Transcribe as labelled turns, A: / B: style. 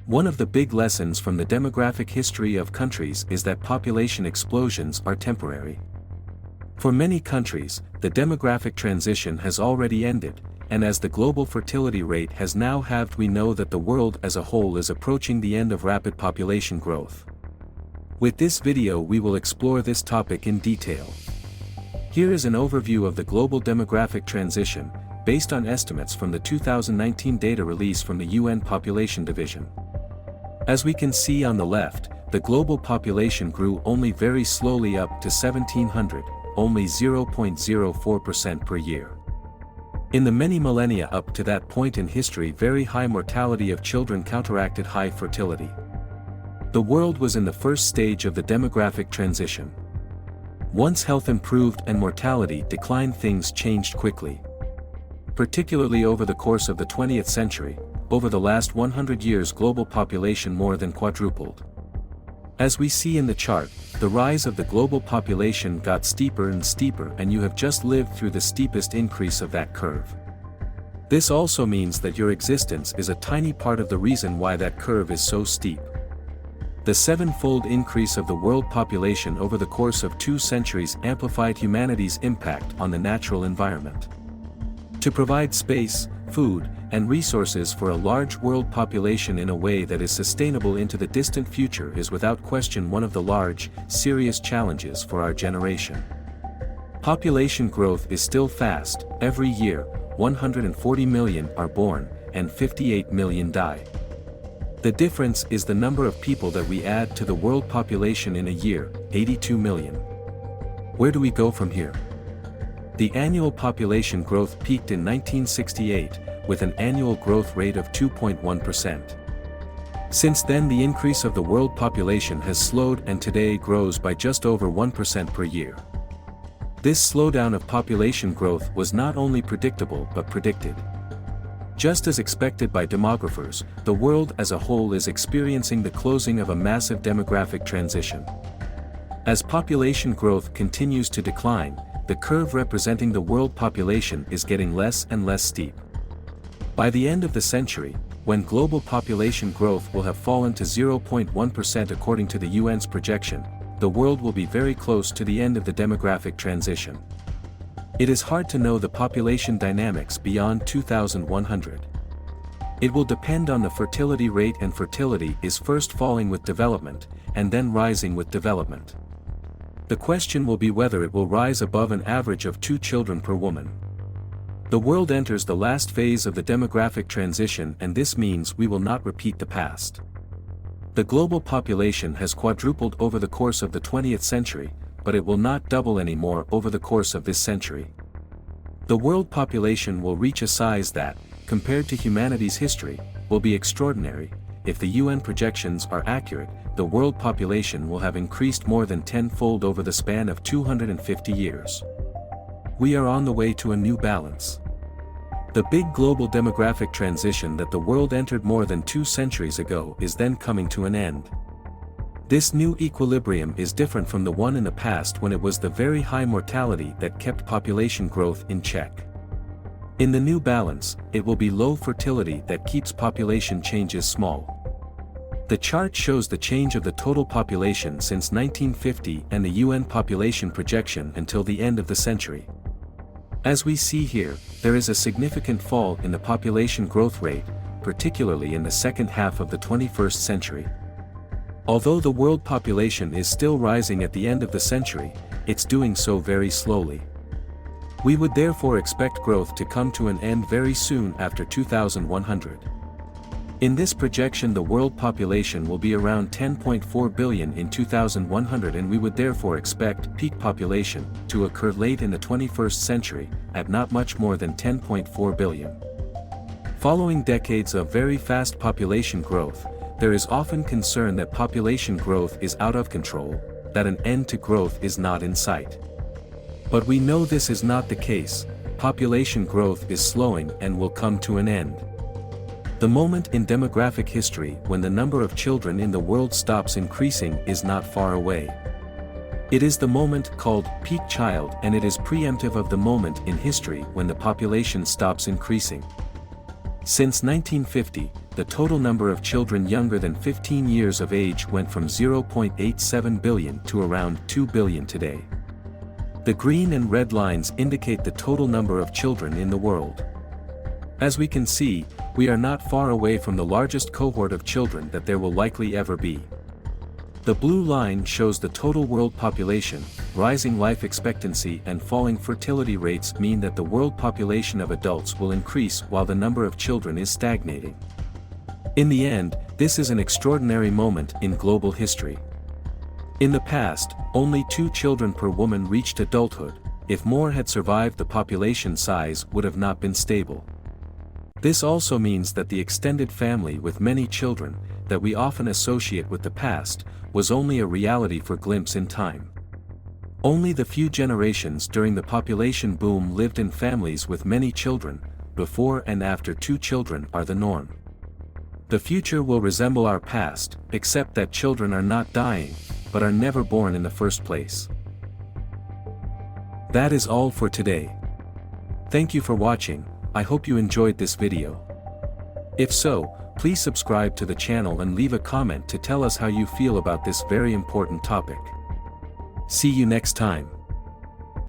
A: One of the big lessons from the demographic history of countries is that population explosions are temporary. For many countries, the demographic transition has already ended, and as the global fertility rate has now halved, we know that the world as a whole is approaching the end of rapid population growth. With this video we will explore this topic in detail. Here is an overview of the global demographic transition, based on estimates from the 2019 data release from the UN Population Division. As we can see on the left, the global population grew only very slowly up to 1700, only 0.04% per year. In the many millennia up to that point in history, very high mortality of children counteracted high fertility. The world was in the first stage of the demographic transition. Once health improved and mortality declined, things changed quickly. Particularly over the course of the 20th century, over the last 100 years global population more than quadrupled. As we see in the chart, the rise of the global population got steeper and steeper, and you have just lived through the steepest increase of that curve. This also means that your existence is a tiny part of the reason why that curve is so steep. The seven-fold increase of the world population over the course of 2 centuries amplified humanity's impact on the natural environment. To provide space, food, and resources for a large world population in a way that is sustainable into the distant future is without question one of the large, serious challenges for our generation. Population growth is still fast. Every year, 140 million are born, and 58 million die. The difference is the number of people that we add to the world population in a year, 82 million. Where do we go from here? The annual population growth peaked in 1968, with an annual growth rate of 2.1%. Since then the increase of the world population has slowed and today grows by just over 1% per year. This slowdown of population growth was not only predictable but predicted. Just as expected by demographers, the world as a whole is experiencing the closing of a massive demographic transition. As population growth continues to decline, the curve representing the world population is getting less and less steep. By the end of the century, when global population growth will have fallen to 0.1% according to the UN's projection, the world will be very close to the end of the demographic transition. It is hard to know the population dynamics beyond 2100. It will depend on the fertility rate, and fertility is first falling with development, and then rising with development. The question will be whether it will rise above an average of 2 children per woman. The world enters the last phase of the demographic transition, and this means we will not repeat the past. The global population has quadrupled over the course of the 20th century, but it will not double anymore over the course of this century. The world population will reach a size that, compared to humanity's history, will be extraordinary. If the UN projections are accurate, the world population will have increased more than 10-fold over the span of 250 years. We are on the way to a new balance. The big global demographic transition that the world entered more than 2 centuries ago is then coming to an end. This new equilibrium is different from the one in the past, when it was the very high mortality that kept population growth in check. In the new balance, it will be low fertility that keeps population changes small. The chart shows the change of the total population since 1950 and the UN population projection until the end of the century. As we see here, there is a significant fall in the population growth rate, particularly in the second half of the 21st century. Although the world population is still rising at the end of the century, it's doing so very slowly. We would therefore expect growth to come to an end very soon after 2100. In this projection the world population will be around 10.4 billion in 2100, and we would therefore expect peak population to occur late in the 21st century, at not much more than 10.4 billion. Following decades of very fast population growth, there is often concern that population growth is out of control, that an end to growth is not in sight. But we know this is not the case. Population growth is slowing and will come to an end. The moment in demographic history when the number of children in the world stops increasing is not far away. It is the moment called peak child, and it is preemptive of the moment in history when the population stops increasing. Since 1950, the total number of children younger than 15 years of age went from 0.87 billion to around 2 billion today. The green and red lines indicate the total number of children in the world. As we can see, we are not far away from the largest cohort of children that there will likely ever be. The blue line shows the total world population. Rising life expectancy and falling fertility rates mean that the world population of adults will increase while the number of children is stagnating. In the end, this is an extraordinary moment in global history. In the past, only 2 children per woman reached adulthood. If more had survived, the population size would have not been stable. This also means that the extended family with many children, that we often associate with the past, was only a reality for a glimpse in time. Only the few generations during the population boom lived in families with many children. Before and after 2 children are the norm. The future will resemble our past, except that children are not dying, but are never born in the first place. That is all for today. Thank you for watching. I hope you enjoyed this video. If so, please subscribe to the channel and leave a comment to tell us how you feel about this very important topic. See you next time.